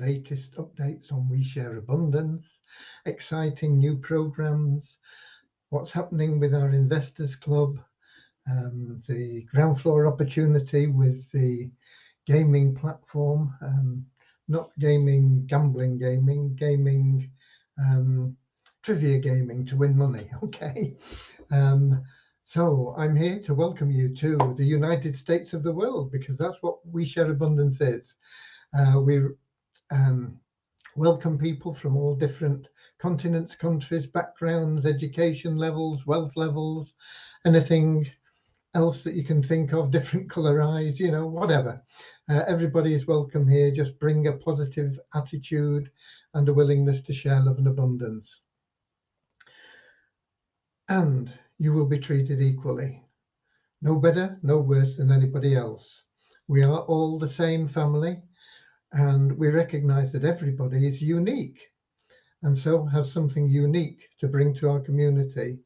latest updates on We Share Abundance, exciting new programs, what's happening with our Investors Club, the ground floor opportunity with the gaming platform, not gaming, gambling gaming, gaming, trivia gaming to win money, okay? So I'm here to welcome you to the United States of the world, because that's what We Share Abundance is. We welcome people from all different continents, countries, backgrounds, education levels, wealth levels, anything else that you can think of, different color eyes, you know, whatever. Everybody is welcome here. Just bring a positive attitude and a willingness to share love and abundance. And you will be treated equally. No better, no worse than anybody else. We are all the same family, and we recognize that everybody is unique and so has something unique to bring to our community.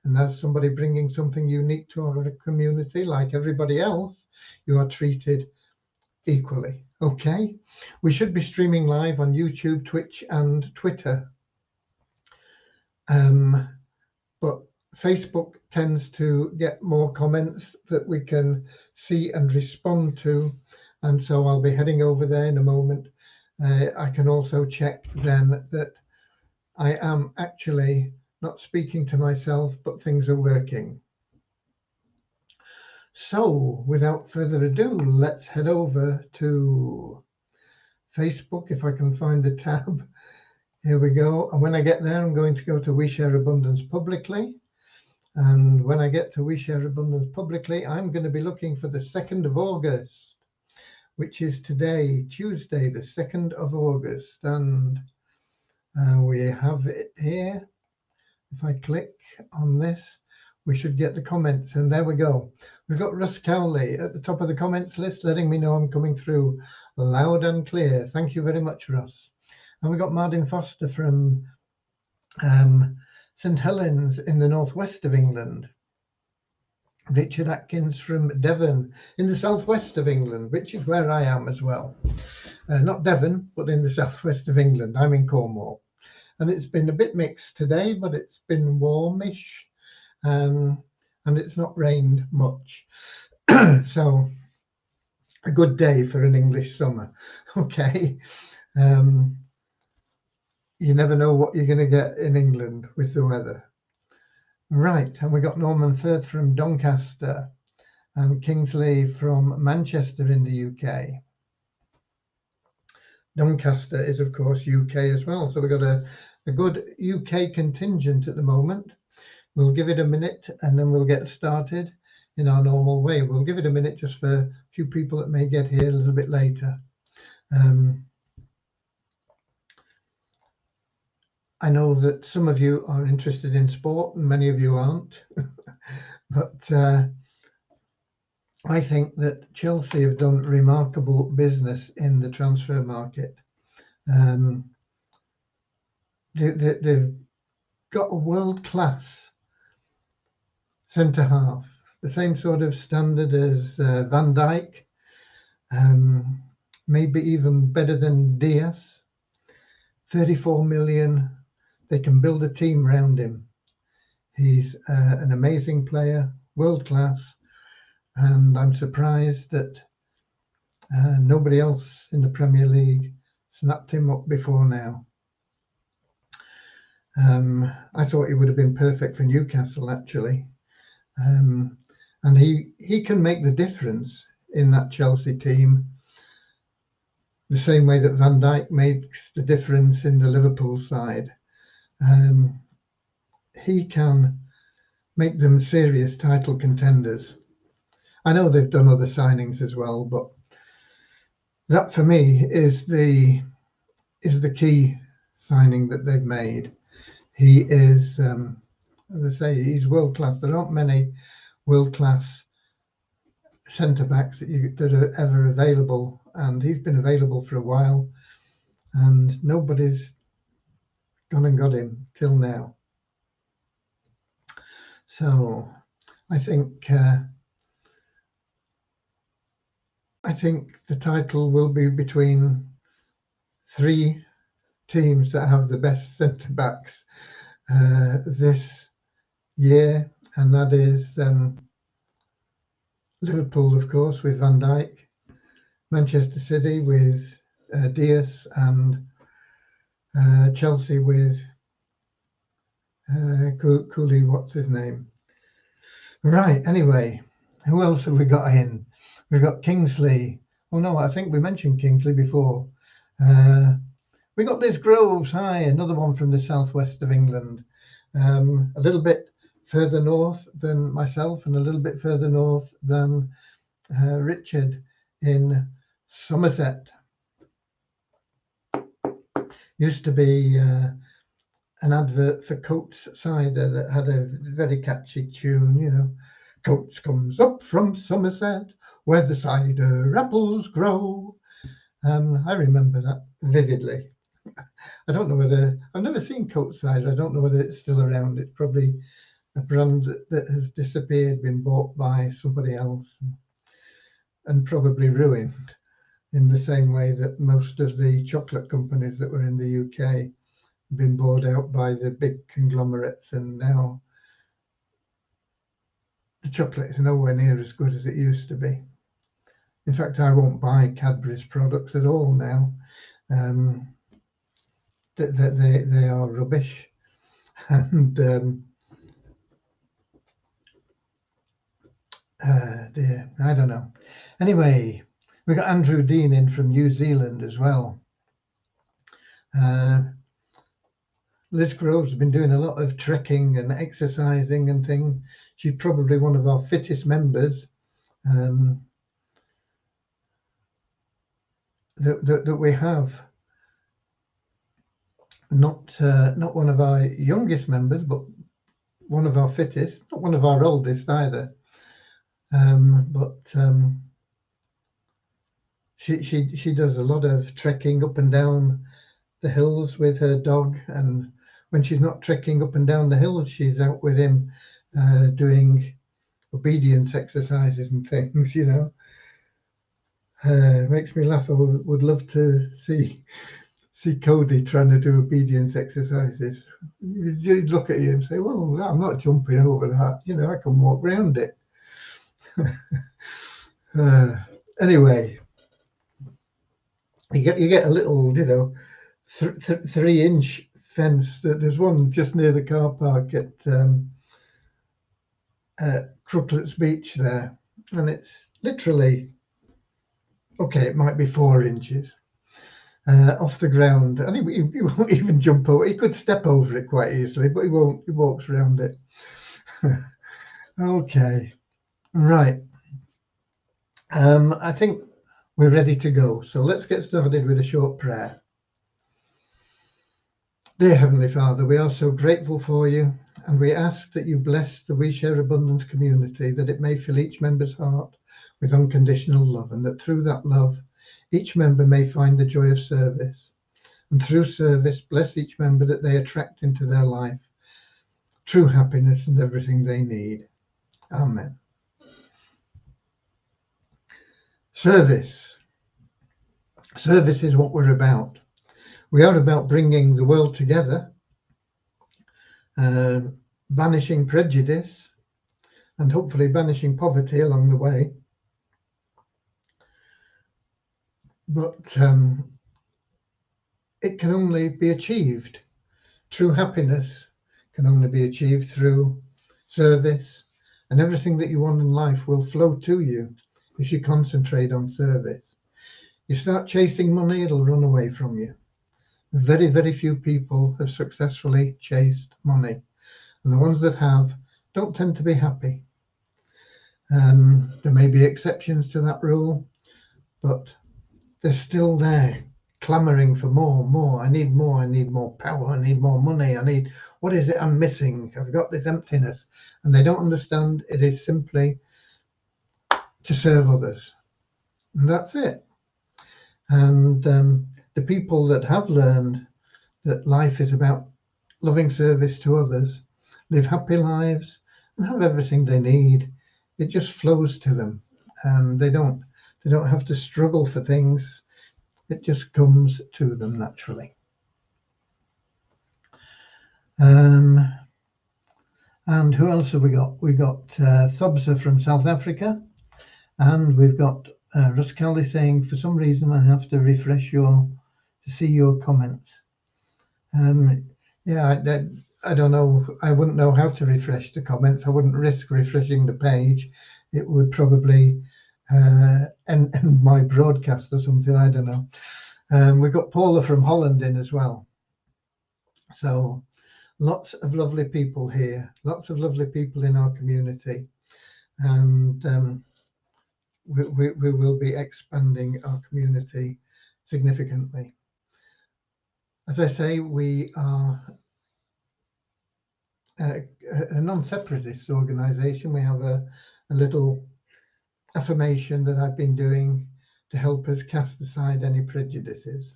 And as somebody bringing something unique to our community, like everybody else, you are treated equally. Okay? We should be streaming live on YouTube, Twitch, and Twitter. But Facebook tends to get more comments that we can see and respond to. And so I'll be heading over there in a moment. I can also check then that I am actually not speaking to myself, but things are working. So without further ado, let's head over to Facebook, if I can find the tab. Here we go. And when I get there, I'm going to go to We Share Abundance Publicly. And when I get to We Share Abundance Publicly, I'm going to be looking for the 2nd of August, which is today, Tuesday, the 2nd of August. And we have it here. If I click on this, we should get the comments, and there we go. We've got Russ Cowley at the top of the comments list, letting me know I'm coming through loud and clear. Thank you very much, Russ. And we've got Martin Foster from St Helens in the northwest of England. Richard Atkins from Devon in the southwest of England, which is where I am as well. Not Devon, but in the southwest of England. I'm in Cornwall. And it's been a bit mixed today, but it's been warmish, and it's not rained much. So a good day for an English summer. Okay. You never know what you're going to get in England with the weather. Right, and we got Norman Firth from Doncaster and Kingsley from Manchester in the UK. Doncaster is, of course, UK as well. So we've got a good UK contingent at the moment. We'll give it a minute and then we'll get started in our normal way. We'll give it a minute just for a few people that may get here a little bit later. I know that some of you are interested in sport and many of you aren't. But I think that Chelsea have done remarkable business in the transfer market. They've got a world-class centre-half, the same sort of standard as Van Dijk, maybe even better than Diaz. 34 million, they can build a team around him. He's an amazing player, world-class, and I'm surprised that nobody else in the Premier League snapped him up before now. I thought he would have been perfect for Newcastle, actually. And he can make the difference in that Chelsea team, the same way that Van Dijk makes the difference in the Liverpool side. He can make them serious title contenders. I know they've done other signings as well, but that for me is the key signing that they've made. He is, as I say, he's world class. There aren't many world class centre backs that are ever available, and he's been available for a while, and nobody's gone and got him till now. So I think the title will be between three teams that have the best centre backs this year, and that is Liverpool, of course, with Van Dijk, Manchester City with Diaz, and Chelsea with Cooley, what's his name? Right, anyway, who else have we got in? We've got Kingsley. Oh no, I think we mentioned Kingsley before. We got Liz Groves, hi, another one from the southwest of England. A little bit further north than myself and a little bit further north than Richard in Somerset. Used to be an advert for Coates cider that had a very catchy tune, you know. Coates comes up from Somerset, where the cider apples grow. I remember that vividly. I don't know whether, I've never seen Coates cider. I don't know whether it's still around. It's probably a brand that has disappeared, been bought by somebody else, and probably ruined in the same way that most of the chocolate companies that were in the UK have been bought out by the big conglomerates, and now the chocolate is nowhere near as good as it used to be. In fact, I won't buy Cadbury's products at all now. They are rubbish, and dear, I don't know. Anyway, we got Andrew Dean in from New Zealand as well. Liz Groves has been doing a lot of trekking and exercising and things. She's probably one of our fittest members that we have. Not one of our youngest members, but one of our fittest. Not one of our oldest either. But she does a lot of trekking up and down the hills with her dog, and when she's not trekking up and down the hills, she's out with him doing obedience exercises and things, you know. Makes me laugh. I would love to see Cody trying to do obedience exercises. You'd look at you and say, well, I'm not jumping over that, you know, I can walk around it. Anyway, you get a little, you know, 3-inch fence. There's one just near the car park at Crooklet's Beach there, and it's literally, okay, it might be 4 inches off the ground, and he won't even jump over. He could step over it quite easily, but he won't. He walks around it. Okay, right. I think we're ready to go, so let's get started with a short prayer. Dear Heavenly Father, we are so grateful for you, and we ask that you bless the We Share Abundance community, that it may fill each member's heart with unconditional love, and that through that love, each member may find the joy of service, and through service, bless each member that they attract into their life true happiness and everything they need. Amen. Service. Service is what we're about. We are about bringing the world together, banishing prejudice, and hopefully banishing poverty along the way. But it can only be achieved. True happiness can only be achieved through service, and everything that you want in life will flow to you if you concentrate on service. You start chasing money, it'll run away from you. Very, very few people have successfully chased money, and the ones that have don't tend to be happy. There may be exceptions to that rule, but they're still there, clamoring for more. I need more power, I need more money, what is it I'm missing? I've got this emptiness. And they don't understand it is simply to serve others. And that's it. And the people that have learned that life is about loving service to others live happy lives and have everything they need. It just flows to them, and they don't have to struggle for things. It just comes to them naturally. And who else have we got? We got Thobsa from South Africa, and we've got Russ Kelly saying, for some reason I have to refresh to see your comments. Yeah, I don't know. I wouldn't know how to refresh the comments. I wouldn't risk refreshing the page. It would probably end my broadcast or something. I don't know. We've got Paula from Holland in as well. So lots of lovely people here, lots of lovely people in our community. And we will be expanding our community significantly. As I say, we are a non-separatist organization. We have a little affirmation that I've been doing to help us cast aside any prejudices.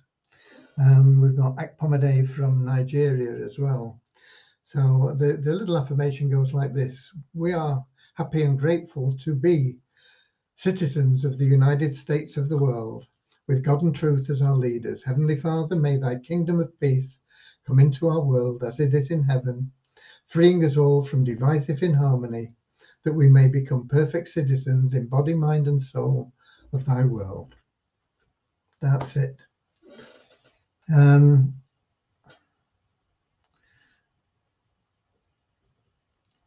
We've got Akpomade from Nigeria as well. So the little affirmation goes like this: we are happy and grateful to be citizens of the United States of the world, with God and truth as our leaders. Heavenly Father, may thy kingdom of peace come into our world as it is in heaven, freeing us all from divisive inharmony, that we may become perfect citizens in body, mind, and soul of thy world. That's it.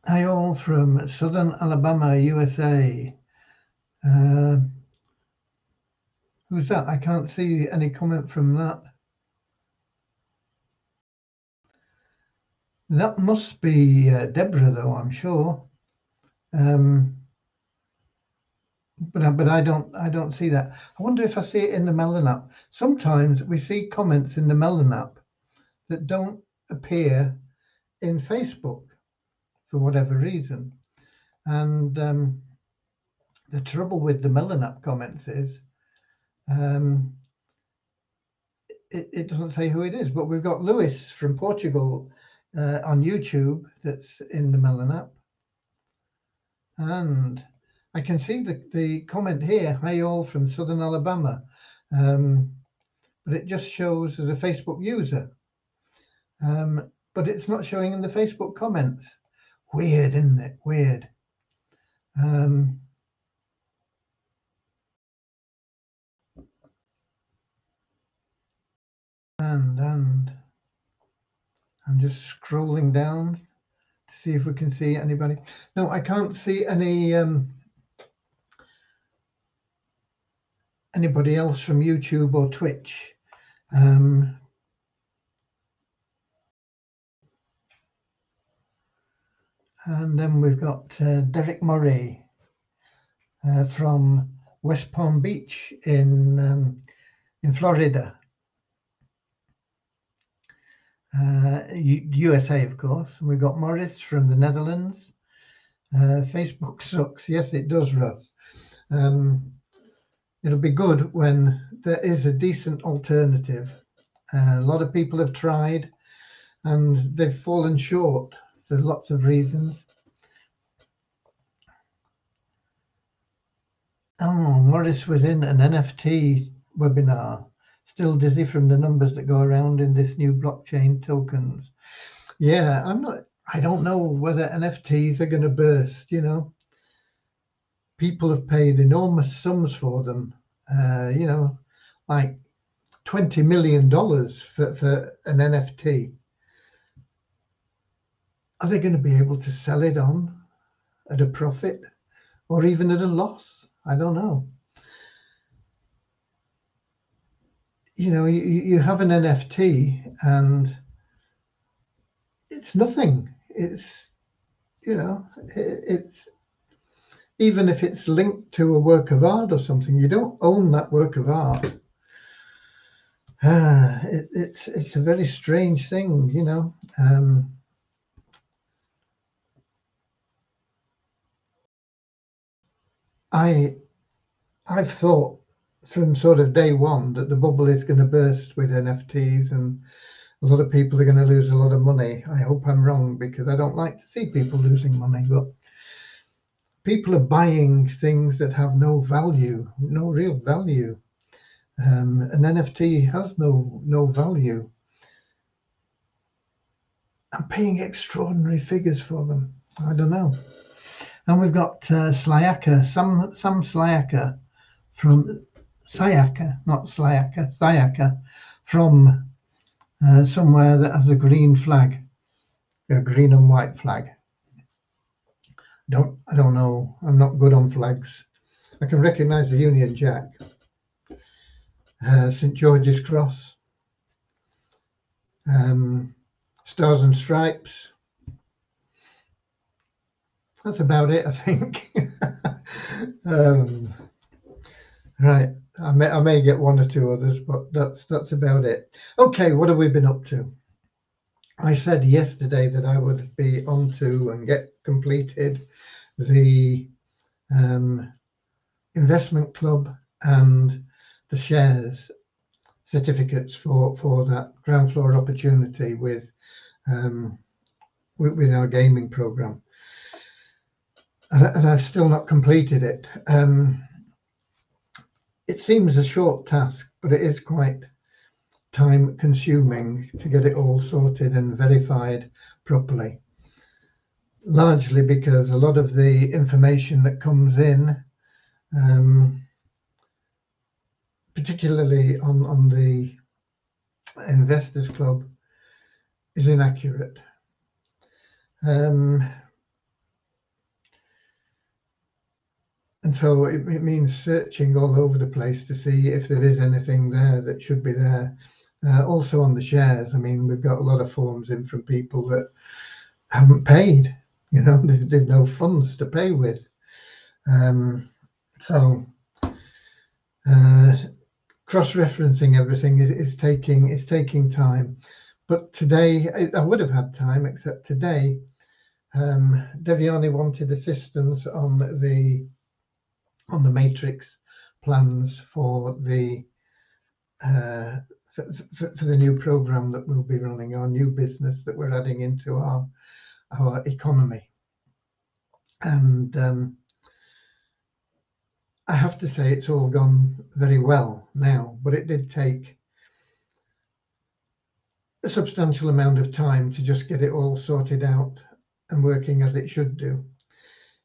Hi all from Southern Alabama, USA. Who's that? I can't see any comment from that. That must be Deborah, though, I'm sure. But I don't see that. I wonder if I see it in the Melon app. Sometimes we see comments in the Melon app that don't appear in Facebook for whatever reason. And the trouble with the Melon app comments is it doesn't say who it is. But we've got Lewis from Portugal on YouTube that's in the Melon app. And I can see the comment here, hi all from Southern Alabama, but it just shows as a Facebook user. But it's not showing in the Facebook comments. Weird, isn't it? Weird. And I'm just scrolling down to see if we can see anybody. No, I can't see any anybody else from YouTube or Twitch. And then we've got Derek Murray from West Palm Beach in Florida, USA, of course. And we've got Morris from the Netherlands. Facebook sucks. Yes, it does, Russ. It'll be good when there is a decent alternative. A lot of people have tried and they've fallen short for lots of reasons. Oh, Morris was in an NFT webinar. Still dizzy from the numbers that go around in this new blockchain tokens. Yeah, I don't know whether NFTs are going to burst, you know. People have paid enormous sums for them, you know, like $20 million for an NFT. Are they going to be able to sell it on at a profit or even at a loss? I don't know. You know, you have an NFT and it's nothing. It's, you know, it's, even if it's linked to a work of art or something, you don't own that work of art. It's a very strange thing, you know. I've thought from sort of day one that the bubble is going to burst with NFTs and a lot of people are going to lose a lot of money. I hope I'm wrong because I don't like to see people losing money, but people are buying things that have no value, no real value. An NFT has no value. I'm paying extraordinary figures for them. I don't know. And we've got Slayaka, Sam Slayaka from Sayaka, not Slayaka, Sayaka from somewhere that has a green flag, a green and white flag. I don't know. I'm not good on flags. I can recognise the Union Jack, St George's Cross, Stars and Stripes. That's about it, I think. Right, I may get one or two others, but that's about it. Okay, what have we been up to? I said yesterday that I would be on to and get completed the investment club and the shares certificates for that ground floor opportunity with our gaming program, and I've still not completed it. It seems a short task, but it is quite time consuming to get it all sorted and verified properly, largely because a lot of the information that comes in, particularly on the investors club, is inaccurate. And so it means searching all over the place to see if there is anything there that should be there. Also on the shares, I mean, we've got a lot of forms in from people that haven't paid, there's no funds to pay with. So cross-referencing everything is taking time. But today, I would have had time, except today, Deviani wanted assistance on the matrix plans for the for the new program that we'll be running, our new business that we're adding into our economy. And I have to say it's all gone very well now, but it did take a substantial amount of time to just get it all sorted out and working as it should do.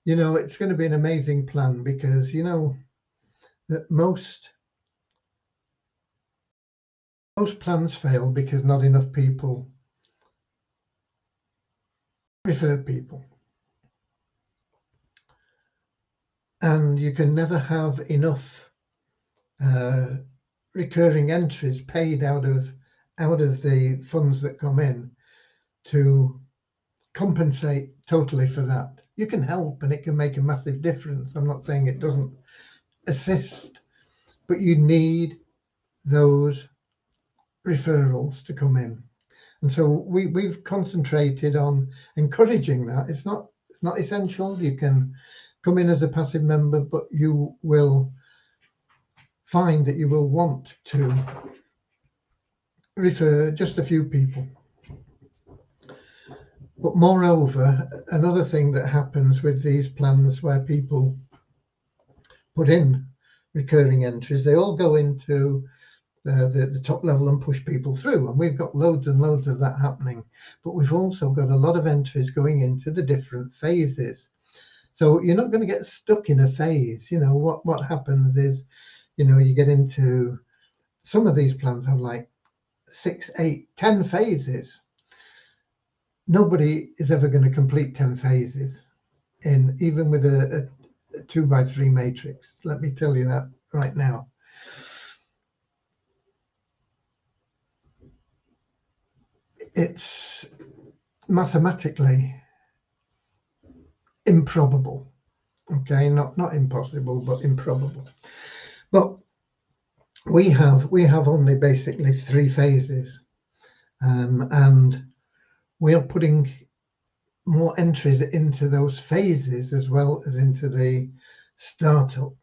It's going to be an amazing plan, because that most plans fail because not enough people refer people. And you can never have enough recurring entries paid out of the funds that come in to compensate totally for that. You can help, and it can make a massive difference. I'm not saying it doesn't assist, but you need those referrals to come in. And so we've concentrated on encouraging that. It's not essential. You can come in as a passive member, but you will find that you will want to refer just a few people. But moreover, another thing that happens with these plans where people put in recurring entries, they all go into the top level and push people through. And we've got loads and loads of that happening. But we've also got a lot of entries going into the different phases. So you're not going to get stuck in a phase. What happens is, you get into some of these plans have like 6, 8, 10 phases. Nobody is ever going to complete 10 phases even with a 2x3 matrix. Let me tell you that right now. It's mathematically improbable. Okay, not impossible, but improbable. But we have only basically 3 phases, and we are putting more entries into those phases as well as into the startup.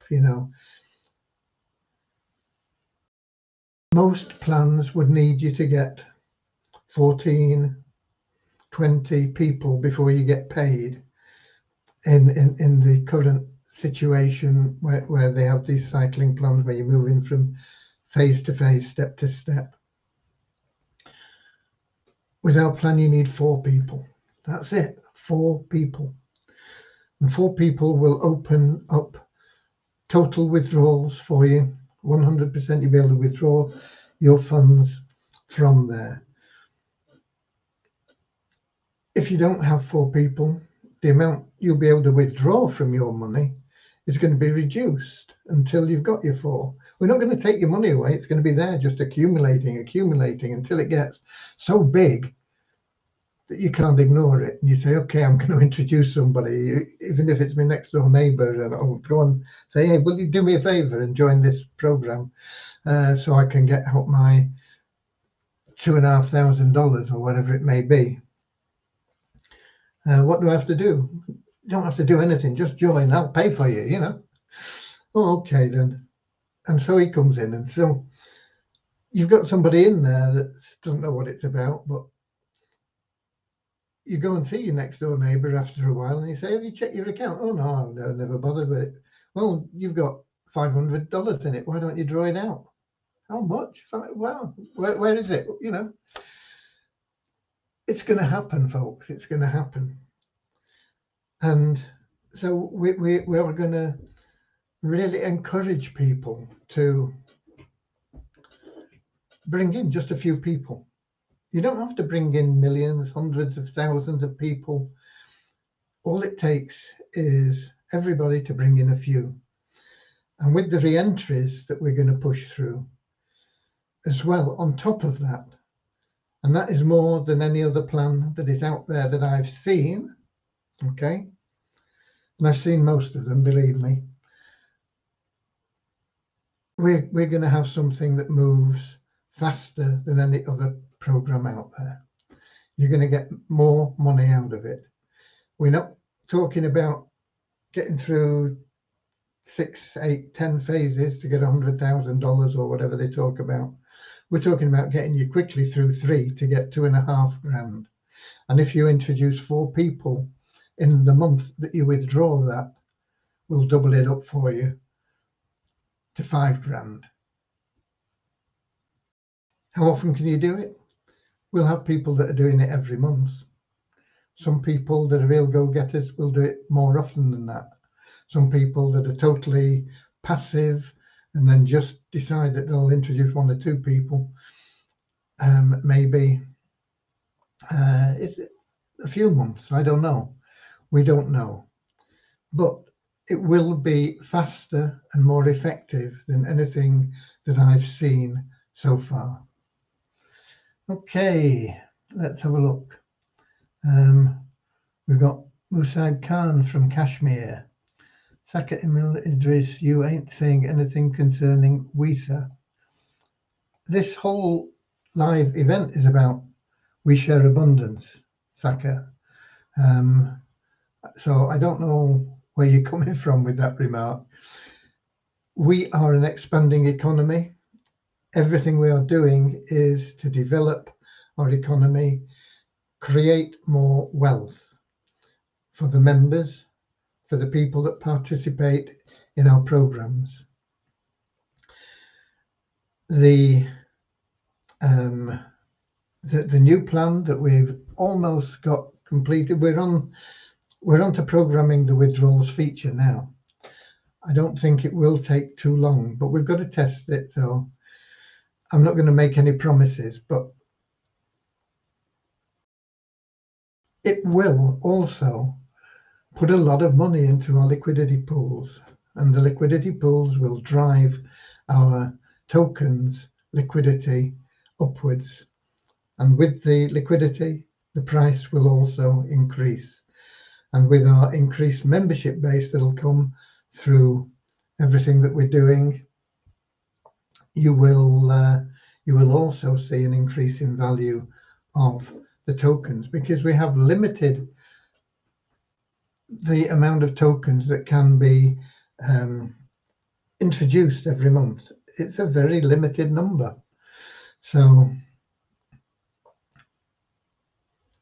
Most plans would need you to get 14, 20 people before you get paid in the current situation where they have these cycling plans where you're moving from phase to phase, step to step. With our plan, you need 4 people. That's it, 4 people. And 4 people will open up total withdrawals for you. 100% you'll be able to withdraw your funds from there. If you don't have 4 people, the amount you'll be able to withdraw from your money is going to be reduced until you've got your 4. We're not going to take your money away. It's going to be there just accumulating until it gets so big that you can't ignore it. And you say, okay, I'm going to introduce somebody, even if it's my next door neighbor, and I'll go and say, hey, will you do me a favor and join this program so I can get out my $2,500 or whatever it may be. What do I have to do? You don't have to do anything. Just join. I'll pay for you, you know. Oh, okay, then. And so he comes in. And so you've got somebody in there that doesn't know what it's about, but you go and see your next door neighbor after a while and you say, have you checked your account? Oh, no, I've never bothered with it. Well, you've got $500 in it. Why don't you draw it out? How much? Wow. Where is it? You know, it's going to happen, folks. It's going to happen. And so we are going to really encourage people to bring in just a few people. You don't have to bring in millions, hundreds of thousands of people. All it takes is everybody to bring in a few. And with the re-entries that we're going to push through as well on top of that, and that is more than any other plan that is out there that I've seen, okay? And I've seen most of them, believe me. We're going to have something that moves faster than any other program out there. You're going to get more money out of it. We're not talking about getting through 6, 8, 10 phases to get $100,000 or whatever they talk about. We're talking about getting you quickly through 3 to get $2,500. And if you introduce 4 people in the month that you withdraw that, we'll double it up for you to $5,000. How often can you do it? We'll have people that are doing it every month. Some people that are real go-getters will do it more often than that. Some people that are totally passive and then just decide that they'll introduce 1 or 2 people. Maybe it's a few months. I don't know. We don't know. But it will be faster and more effective than anything that I've seen so far. Okay, let's have a look. We've got Musad Khan from Kashmir. Saka Emil Idris, you ain't saying anything concerning WISA. This whole live event is about We Share Abundance, Saka. So I don't know where you're coming from with that remark. We are an expanding economy. Everything we are doing is to develop our economy, create more wealth for the members, for the people that participate in our programs. The new plan that we've almost got completed, we're on to programming the withdrawals feature now. I don't think it will take too long, but we've got to test it, so I'm not going to make any promises, but it will also put a lot of money into our liquidity pools, and the liquidity pools will drive our tokens liquidity upwards. And with the liquidity, the price will also increase. And with our increased membership base that'll come through everything that we're doing, you will also see an increase in value of the tokens, because we have limited the amount of tokens that can be introduced every month. It's a very limited number. So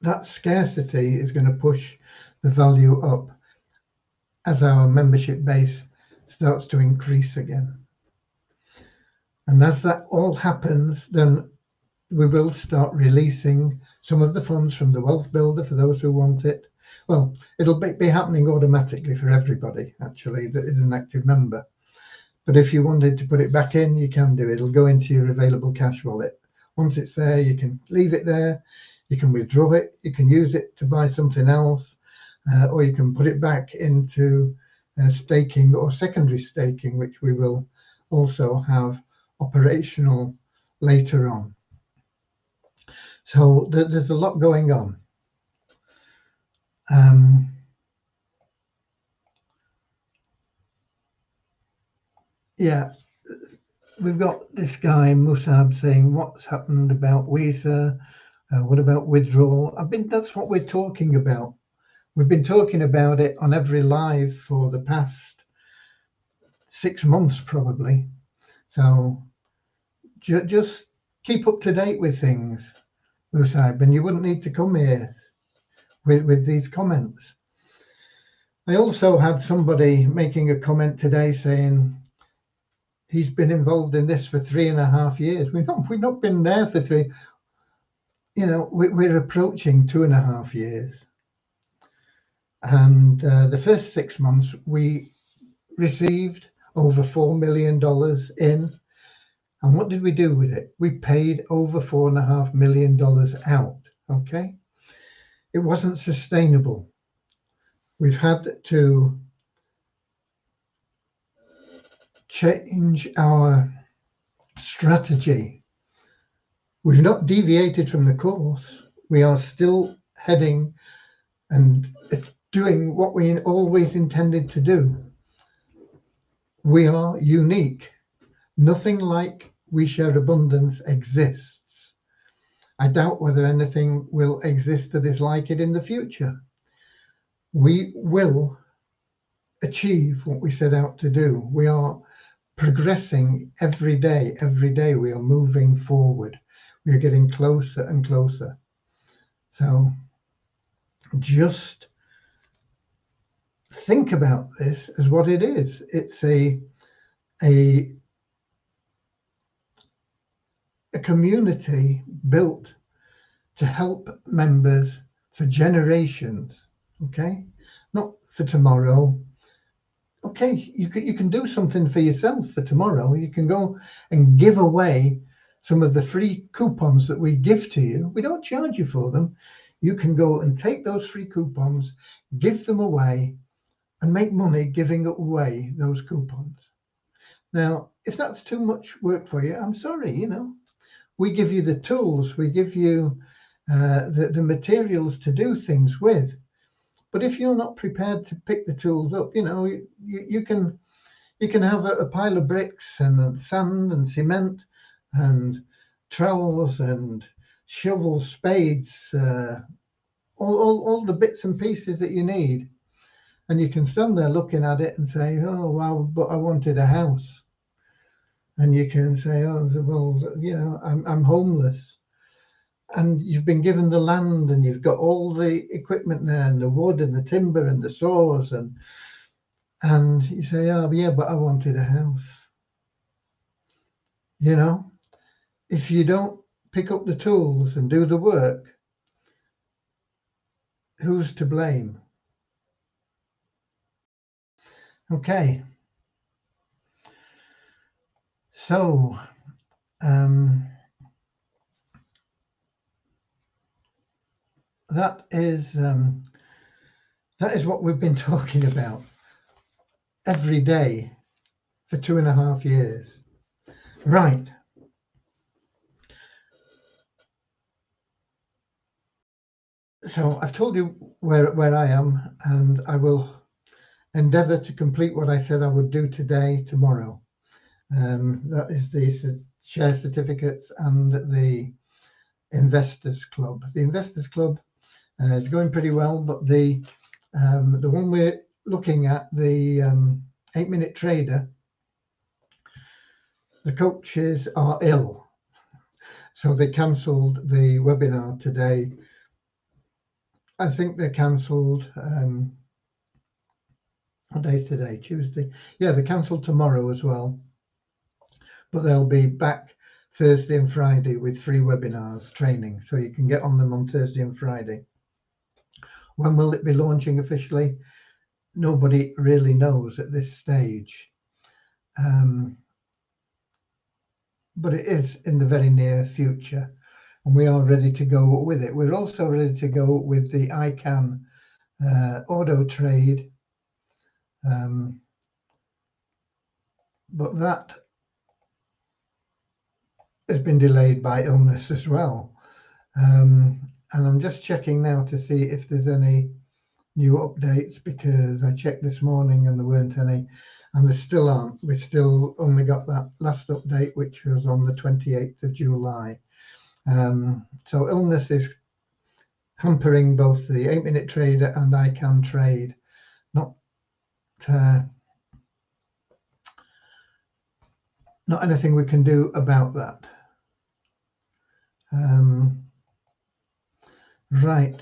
that scarcity is going to push the value up as our membership base starts to increase again. And as that all happens, then we will start releasing some of the funds from the wealth builder for those who want it. Well, it'll be happening automatically for everybody, actually, that is an active member. But if you wanted to put it back in, you can do it. It'll go into your available cash wallet. Once it's there, you can leave it there. You can withdraw it. You can use it to buy something else, or you can put it back into staking or secondary staking, which we will also have operational later on. So there's a lot going on. Yeah, we've got this guy Musab saying, "What's happened about Visa? What about withdrawal?" That's what we're talking about. We've been talking about it on every live for the past 6 months, probably. So just keep up to date with things, Musab, and you wouldn't need to come here with these comments. I also had somebody making a comment today saying he's been involved in this for 3.5 years. We've not been there for three. We're approaching 2.5 years. And the first 6 months, we received over $4 million in. And what did we do with it? We paid over $4.5 million out. Okay. It wasn't sustainable. We've had to change our strategy. We've not deviated from the course. We are still heading and doing what we always intended to do. We are unique. Nothing like We Share Abundance exists. I doubt whether anything will exist that is like it in the future. We will achieve what we set out to do. We are progressing every day. Every day we are moving forward. We are getting closer and closer. So just think about this as what it is. It's a community built to help members for generations. Okay, not for tomorrow. Okay, you can do something for yourself for tomorrow. You can go and give away some of the free coupons that we give to you. We don't charge you for them. You can go and take those free coupons, give them away, and make money giving away those coupons. Now, if that's too much work for you, I'm sorry, we give you the tools, we give you the materials to do things with. But if you're not prepared to pick the tools up, you can have a pile of bricks and sand and cement and trowels and shovels, spades, all the bits and pieces that you need. And you can stand there looking at it and say, "Oh, wow, but I wanted a house." And you can say, "Oh, well, I'm homeless." And you've been given the land and you've got all the equipment there and the wood and the timber and the saws and you say, "Oh, yeah, but I wanted a house." If you don't pick up the tools and do the work, who's to blame? Okay. So, that is what we've been talking about every day for 2.5 years. Right. So I've told you where I am, and I will endeavour to complete what I said I would do tomorrow. That is the share certificates and the Investors Club. The Investors Club is going pretty well, but the one we're looking at, the 8-minute trader, the coaches are ill, so they cancelled the webinar today. I think they cancelled. What day is today? Tuesday. Yeah, they cancelled tomorrow as well. but they'll be back Thursday and Friday with free webinars training, so you can get on them on Thursday and Friday. When will it be launching officially? Nobody really knows at this stage, but it is in the very near future, and we are ready to go with it. We're also ready to go with the ICANN auto trade, but that has been delayed by illness as well. And I'm just checking now to see if there's any new updates, because I checked this morning and there weren't any, and there still aren't. We still only got that last update, which was on the 28th of July. So illness is hampering both the 8-minute trader and ICANN trade. Not anything we can do about that. Right.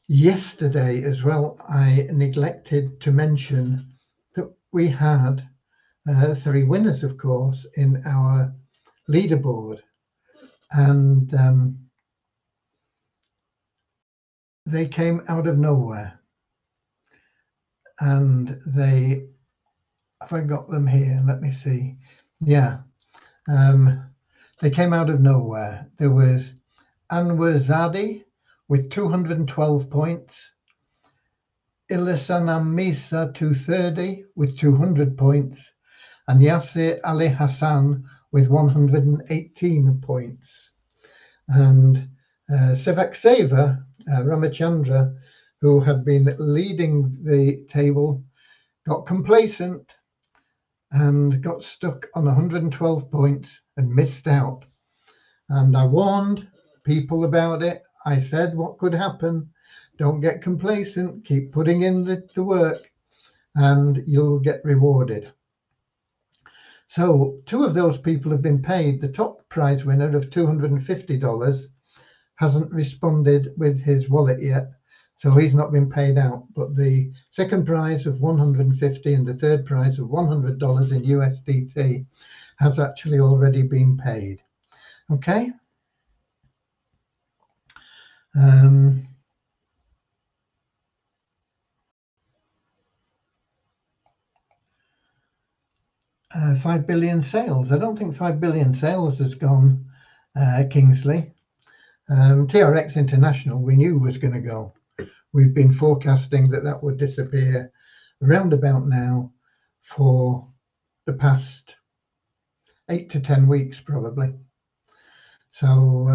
Yesterday as well, I neglected to mention that we had 3 winners, of course, in our leaderboard, and they came out of nowhere. And they, have I got them here? Let me see. Yeah, they came out of nowhere. There was Anwar Zadi with 212 points, Ilasanamisa 230 with 200 points, and Yasir Ali Hassan with 118 points. And Sevakseva Ramachandra, who had been leading the table, got complacent and got stuck on 112 points and missed out. And I warned people about it. I said what could happen. Don't get complacent. Keep putting in the work and you'll get rewarded. So 2 of those people have been paid. The top prize winner of $250 hasn't responded with his wallet yet, so he's not been paid out. But the second prize of $150 and the third prize of $100 in USDT has actually already been paid. Okay. $5 billion sales. I don't think 5 billion sales has gone, Kingsley. TRX International, we knew was going to go. We've been forecasting that would disappear around about now for the past 8 to 10 weeks, probably. So,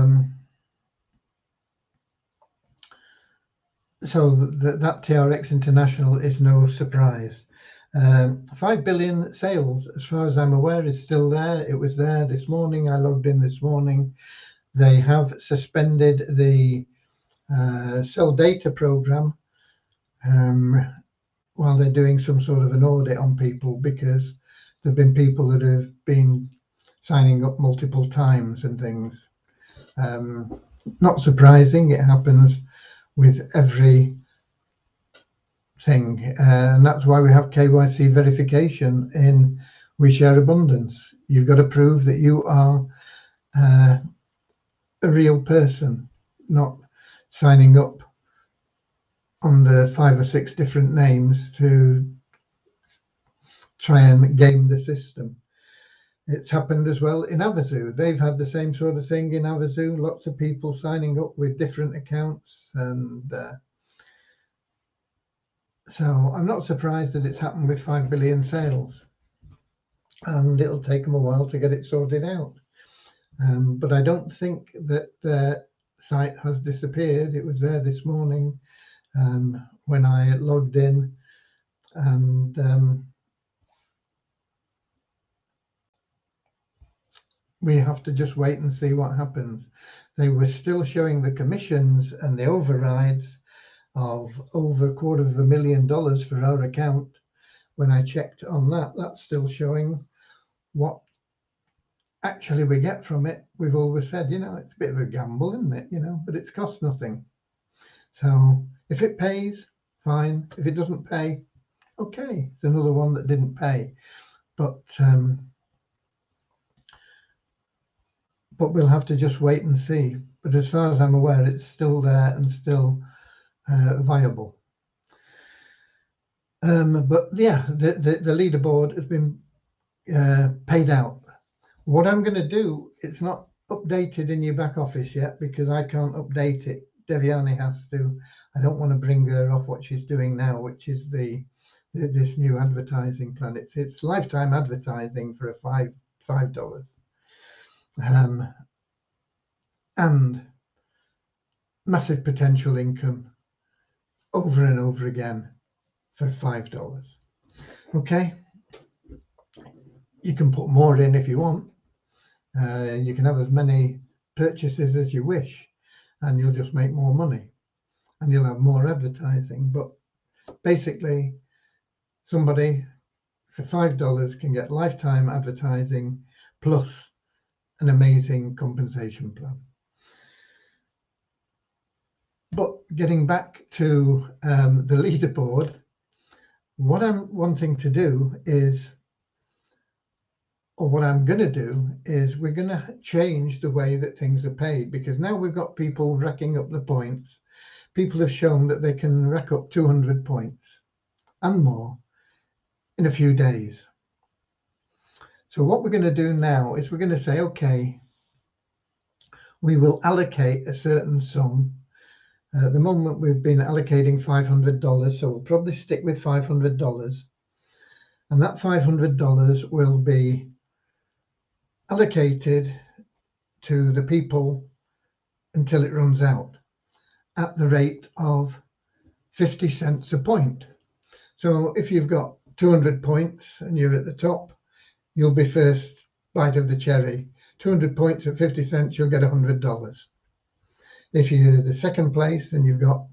that TRX International is no surprise. 5 billion sales, as far as I'm aware, is still there. It was there this morning. I logged in this morning. They have suspended the sell data program while they're doing some sort of an audit on people, because there have been people that have been signing up multiple times and things. Not surprising, it happens with every thing, and that's why we have KYC verification in We Share Abundance. You've got to prove that you are a real person, not signing up under 5 or 6 different names to try and game the system. It's happened as well in Avazu. They've had the same sort of thing in Avazu, lots of people signing up with different accounts, and so I'm not surprised that it's happened with 5 billion sales, and it'll take them a while to get it sorted out. But I don't think that their site has disappeared. It was there this morning when I logged in, and we have to just wait and see what happens. They were still showing the commissions and the overrides of over $250,000 for our account. When I checked on that, that's still showing what actually we get from it. We've always said, it's a bit of a gamble, isn't it? But it's cost nothing. So if it pays, fine. If it doesn't pay, okay, it's another one that didn't pay. But but we'll have to just wait and see. But as far as I'm aware, it's still there and still viable. But yeah, the leaderboard has been paid out. What I'm going to do, it's not updated in your back office yet because I can't update it. Deviani has to. I don't want to bring her off what she's doing now, which is this new advertising plan. It's lifetime advertising for a $5, and massive potential income over and over again for $5. Okay, you can put more in if you want. You can have as many purchases as you wish, and you'll just make more money, and you'll have more advertising. But basically, somebody for $5 can get lifetime advertising plus an amazing compensation plan. But getting back to the leaderboard, what I'm wanting to do is, or what I'm going to do is, we're going to change the way that things are paid, because now we've got people racking up the points. People have shown that they can rack up 200 points and more in a few days. So what we're going to do now is we're going to say, okay, we will allocate a certain sum. At the moment, we've been allocating $500, so we'll probably stick with $500. And that $500 will be allocated to the people until it runs out at the rate of 50 cents a point. So if you've got 200 points and you're at the top, you'll be first bite of the cherry. 200 points at 50 cents, you'll get $100. If you're the second place and you've got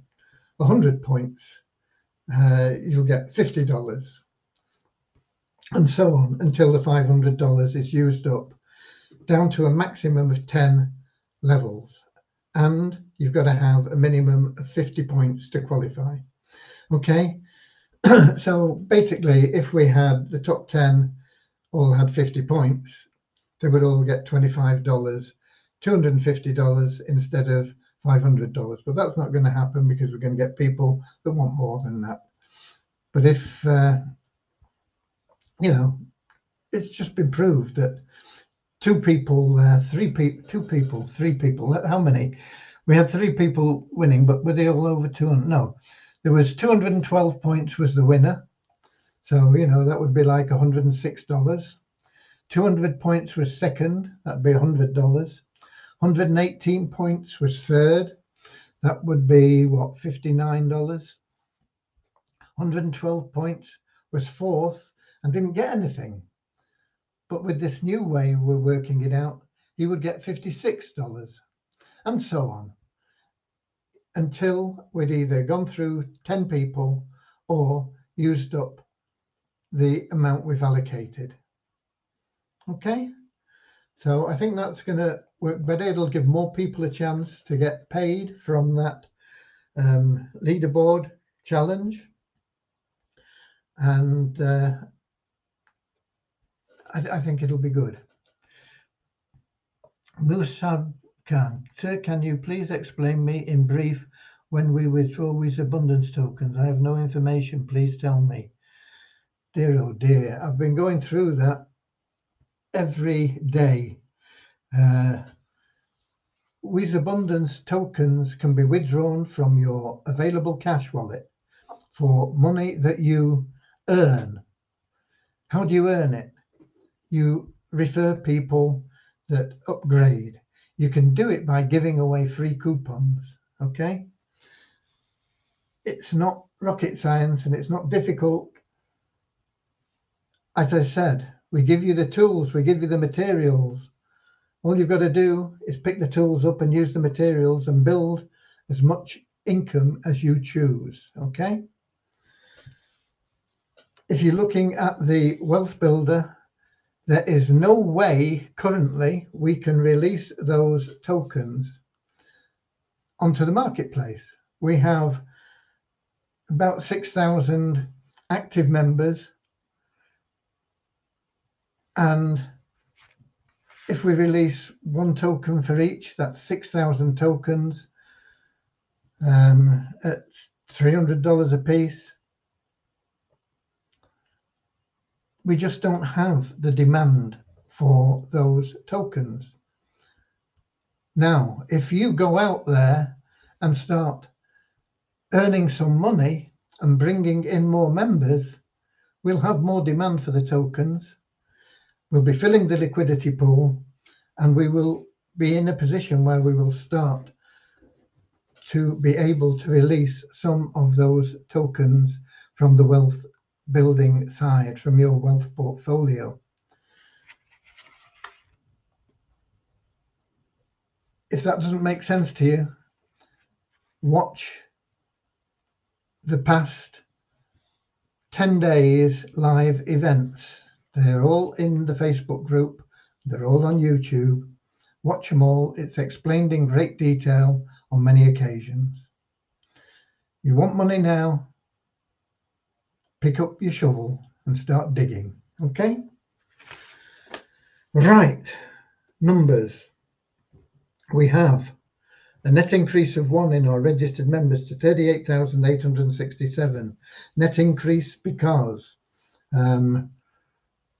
100 points, you'll get $50, and so on until the $500 is used up, down to a maximum of 10 levels. And you've got to have a minimum of 50 points to qualify. Okay, so basically, if we had the top 10 all had 50 points, they would all get $25, $250 instead of $500. But that's not going to happen because we're going to get people that want more than that. But if, you know, it's just been proved that three people, how many? We had 3 people winning, but were they all over 200? No, there was 212 points was the winner. So, you know, that would be like $106. 200 points was second, that'd be $100. 118 points was third, that would be what, $59. 112 points was fourth and didn't get anything. But with this new way we're working it out, he would get $56, and so on, until we'd either gone through 10 people or used up the amount we've allocated. Okay, so I think that's going to work better. It'll give more people a chance to get paid from that leaderboard challenge, and I think it'll be good. Musab Khan, sir, can you please explain me in brief when we withdraw these abundance tokens? I have no information. Please tell me. Dear, oh dear, I've been going through that every day. With abundance tokens can be withdrawn from your available cash wallet for money that you earn. How do you earn it? You refer people that upgrade. You can do it by giving away free coupons. Okay, it's not rocket science and it's not difficult. As I said, we give you the tools, we give you the materials. All you've got to do is pick the tools up and use the materials and build as much income as you choose. Okay, if you're looking at the Wealth Builder, there is no way currently we can release those tokens onto the marketplace. We have about 6,000 active members, and if we release 1 token for each, that's 6,000 tokens at $300 a piece. We just don't have the demand for those tokens. Now, if you go out there and start earning some money and bringing in more members, we'll have more demand for the tokens. We'll be filling the liquidity pool, and we will be in a position where we will start to be able to release some of those tokens from the wealth building side, from your wealth portfolio. If that doesn't make sense to you, watch the past 10 days live events. They're all in the Facebook group. They're all on YouTube. Watch them all. It's explained in great detail on many occasions. You want money now? Pick up your shovel and start digging. Okay? Right. Numbers. We have a net increase of 1 in our registered members to 38,867. Net increase because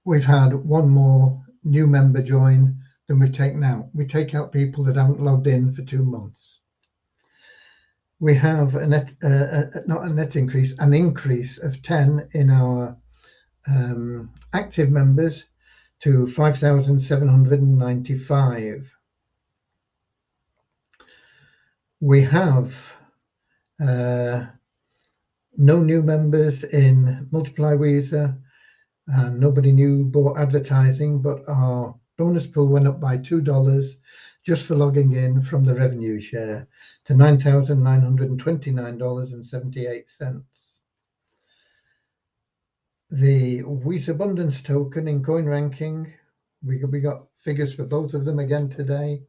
we've had 1 more new member join than we've taken out. We take out people that haven't logged in for 2 months. We have a net, not a net increase, an increase of 10 in our active members to 5,795. We have no new members in Multiply Weezer, and nobody new bought advertising, but our bonus pool went up by $2 just for logging in from the revenue share to $9,929.78. The Share Abundance token in coin ranking, we got figures for both of them again today.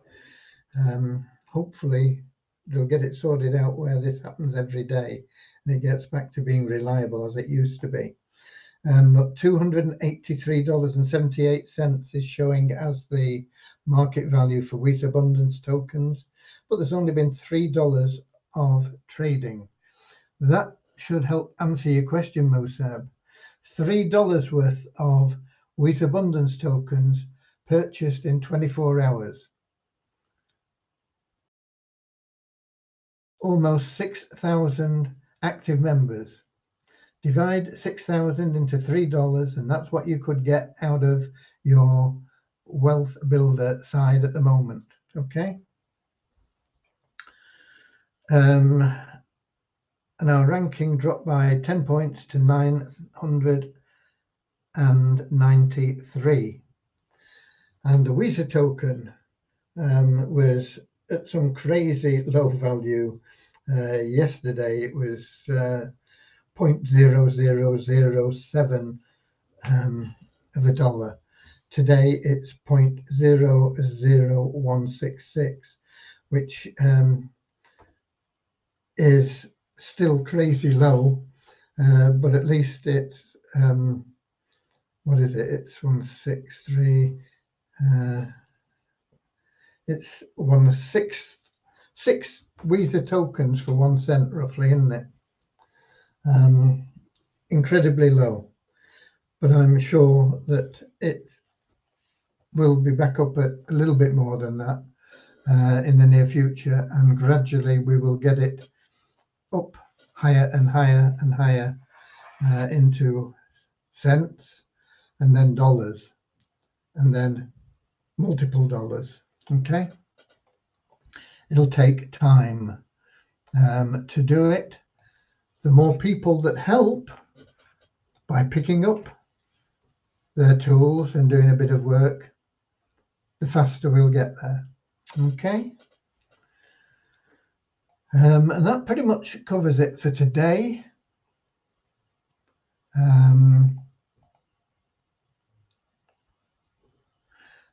Hopefully they'll get it sorted out where this happens every day and it gets back to being reliable as it used to be. $283.78 is showing as the market value for Share Abundance tokens, but there's only been $3 of trading. That should help answer your question, Musab. $3 worth of Share Abundance tokens purchased in 24 hours. Almost 6,000 active members. Divide 6,000 into $3, and that's what you could get out of your wealth builder side at the moment. Okay. And our ranking dropped by 10 points to 993. And the Weezer token was at some crazy low value. Yesterday it was 0.0007 of a dollar. Today it's 0.00166, which is still crazy low, but at least it's what is it? It's 163. It's 166 Weezer tokens for 1 cent, roughly, isn't it? Incredibly low, but I'm sure that it will be back up at a little bit more than that in the near future, and gradually we will get it up higher and higher and higher into cents, and then dollars, and then multiple dollars. Okay, it'll take time to do it. The more people that help by picking up their tools and doing a bit of work, the faster we'll get there. Okay. And that pretty much covers it for today.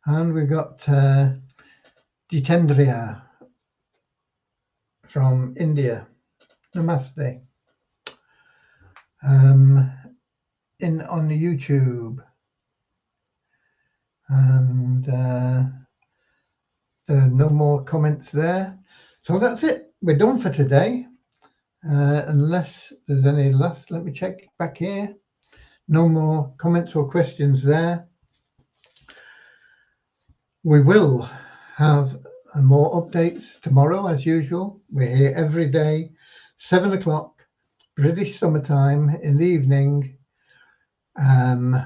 And we've got Jitendriya from India. Namaste. On YouTube. And there are no more comments there. So that's it. We're done for today. Unless there's any last, let me check back here. No more comments or questions there. We will have more updates tomorrow as usual. We're here every day, 7 o'clock British summertime in the evening, on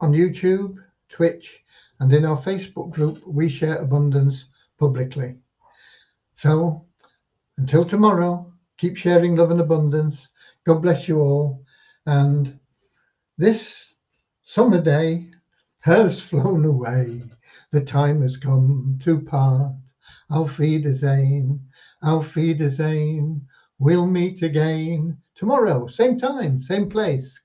YouTube, Twitch, and in our Facebook group, We Share Abundance publicly. So until tomorrow, keep sharing love and abundance. God bless you all. And this summer day has flown away. The time has come to part. Auf Wiedersehen, auf Wiedersehen. We'll meet again tomorrow, same time, same place.